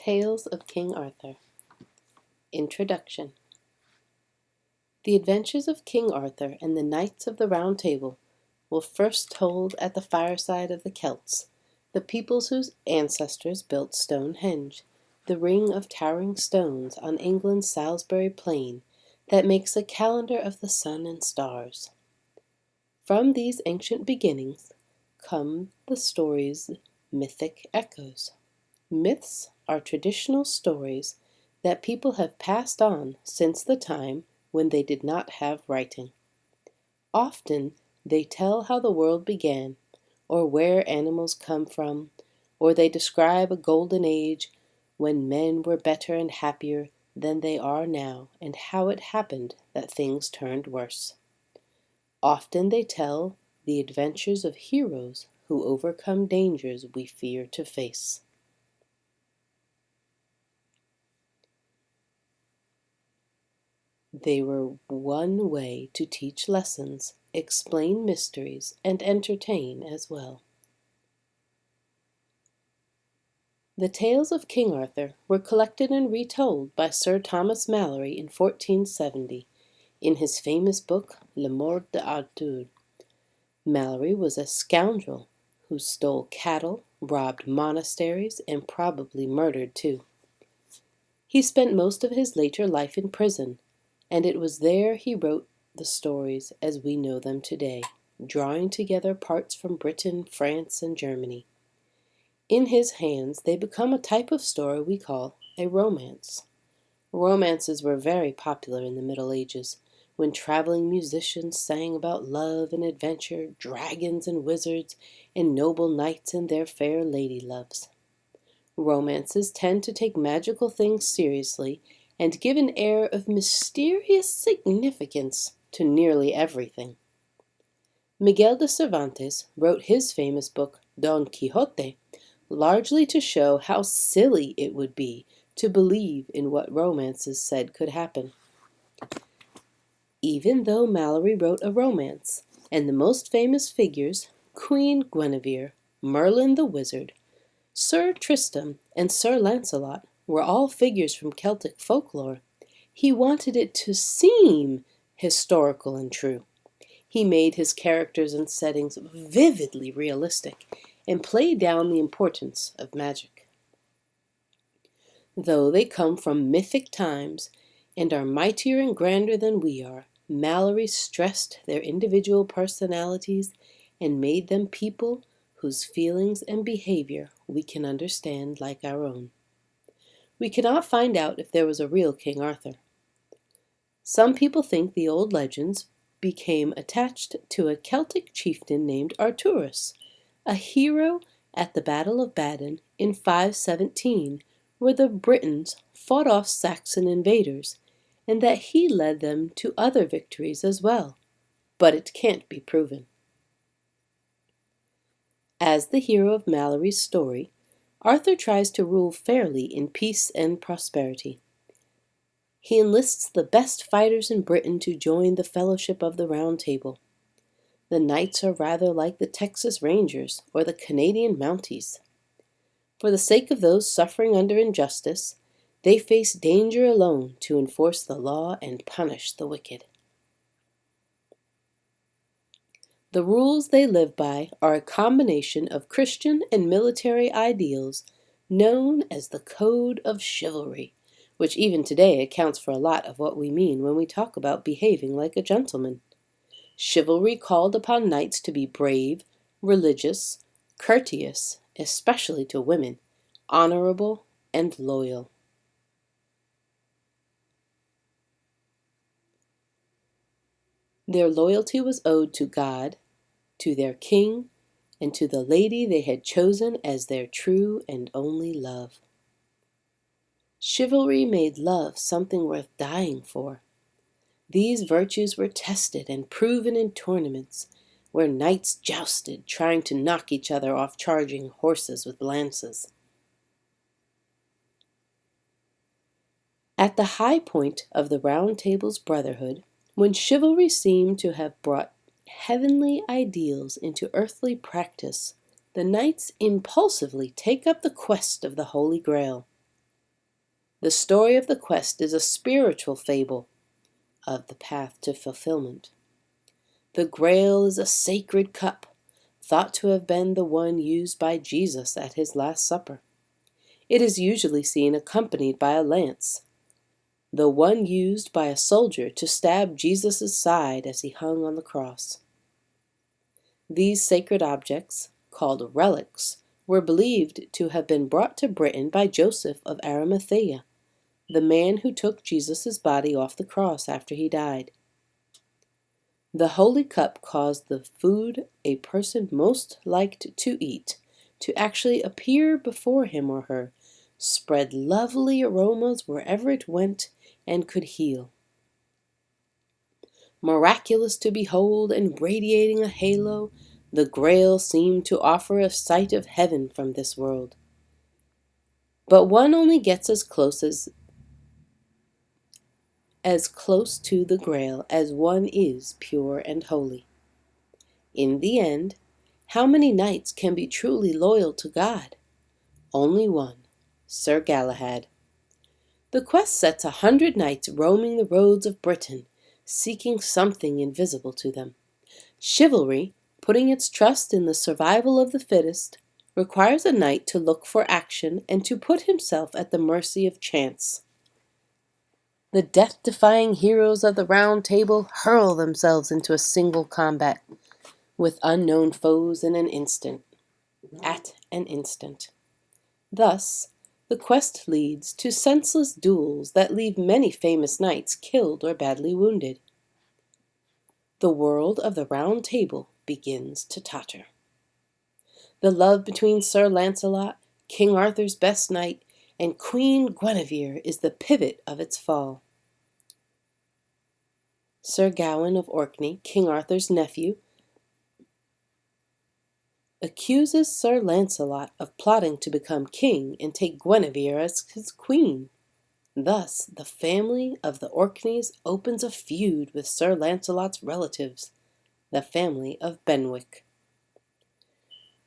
Tales of King Arthur. Introduction. The adventures of King Arthur and the Knights of the Round Table were first told at the fireside of the Celts, the peoples whose ancestors built Stonehenge, the ring of towering stones on England's Salisbury Plain that makes a calendar of the sun and stars. From these ancient beginnings come the story's mythic echoes. Myths are traditional stories that people have passed on since the time when they did not have writing. Often they tell how the world began, or where animals come from, or they describe a golden age when men were better and happier than they are now, and how it happened that things turned worse. Often they tell the adventures of heroes who overcome dangers we fear to face. They were one way to teach lessons, explain mysteries, and entertain as well. The tales of King Arthur were collected and retold by Sir Thomas Malory in 1470 in his famous book Le Morte d'Arthur. Malory was a scoundrel who stole cattle, robbed monasteries, and probably murdered too. He spent most of his later life in prison, and it was there he wrote the stories as we know them today, drawing together parts from Britain, France, and Germany. In his hands they become a type of story we call a romance. Romances were very popular in the Middle Ages, when traveling musicians sang about love and adventure, dragons and wizards, and noble knights and their fair lady loves. Romances tend to take magical things seriously and give an air of mysterious significance to nearly everything. Miguel de Cervantes wrote his famous book Don Quixote largely to show how silly it would be to believe in what romances said could happen. Even though Malory wrote a romance, and the most famous figures, Queen Guinevere, Merlin the Wizard, Sir Tristram, and Sir Lancelot, were all figures from Celtic folklore, he wanted it to seem historical and true. He made his characters and settings vividly realistic and played down the importance of magic. Though they come from mythic times and are mightier and grander than we are, Malory stressed their individual personalities and made them people whose feelings and behavior we can understand like our own. We cannot find out if there was a real King Arthur. Some people think the old legends became attached to a Celtic chieftain named Arturus, a hero at the Battle of Badon in 517, where the Britons fought off Saxon invaders, and that he led them to other victories as well, but it can't be proven. As the hero of Malory's story, Arthur tries to rule fairly in peace and prosperity. He enlists the best fighters in Britain to join the Fellowship of the Round Table. The knights are rather like the Texas Rangers or the Canadian Mounties. For the sake of those suffering under injustice, they face danger alone to enforce the law and punish the wicked. The rules they live by are a combination of Christian and military ideals known as the Code of Chivalry, which even today accounts for a lot of what we mean when we talk about behaving like a gentleman. Chivalry called upon knights to be brave, religious, courteous, especially to women, honorable, and loyal. Their loyalty was owed to God, to their king, and to the lady they had chosen as their true and only love. Chivalry made love something worth dying for. These virtues were tested and proven in tournaments, where knights jousted, trying to knock each other off charging horses with lances. At the high point of the Round Table's brotherhood, when chivalry seemed to have brought heavenly ideals into earthly practice, the knights impulsively take up the quest of the Holy Grail. The story of the quest is a spiritual fable of the path to fulfillment. The Grail is a sacred cup, thought to have been the one used by Jesus at his Last Supper. It is usually seen accompanied by a lance, the one used by a soldier to stab Jesus' side as he hung on the cross. These sacred objects, called relics, were believed to have been brought to Britain by Joseph of Arimathea, the man who took Jesus' body off the cross after he died. The holy cup caused the food a person most liked to eat to actually appear before him or her, spread lovely aromas wherever it went, and could heal. Miraculous to behold and radiating a halo, the Grail seemed to offer a sight of heaven from this world. But one only gets as close to the Grail as one is pure and holy. In the end, how many knights can be truly loyal to God? Only one, Sir Galahad. The quest sets 100 knights roaming the roads of Britain, seeking something invisible to them. Chivalry, putting its trust in the survival of the fittest, requires a knight to look for action and to put himself at the mercy of chance. The death-defying heroes of the Round Table hurl themselves into a single combat with unknown foes at an instant. Thus, the quest leads to senseless duels that leave many famous knights killed or badly wounded. The world of the Round Table begins to totter. The love between Sir Lancelot, King Arthur's best knight, and Queen Guinevere is the pivot of its fall. Sir Gawain of Orkney, King Arthur's nephew, accuses Sir Lancelot of plotting to become king and take Guinevere as his queen. Thus, the family of the Orkneys opens a feud with Sir Lancelot's relatives, the family of Benwick.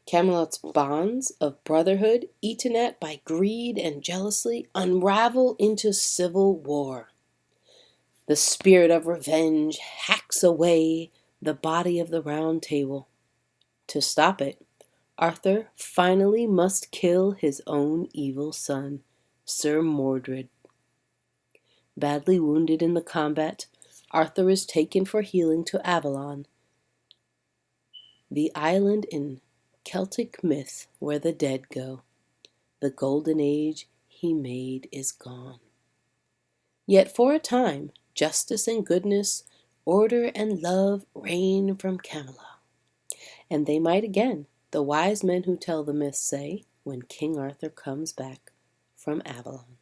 Camelot's bonds of brotherhood, eaten at by greed and jealousy, unravel into civil war. The spirit of revenge hacks away the body of the Round Table. To stop it, Arthur finally must kill his own evil son, Sir Mordred. Badly wounded in the combat, Arthur is taken for healing to Avalon, the island in Celtic myth where the dead go. The golden age he made is gone. Yet for a time, justice and goodness, order and love reign from Camelot. And they might again, the wise men who tell the myth say, when King Arthur comes back from Avalon.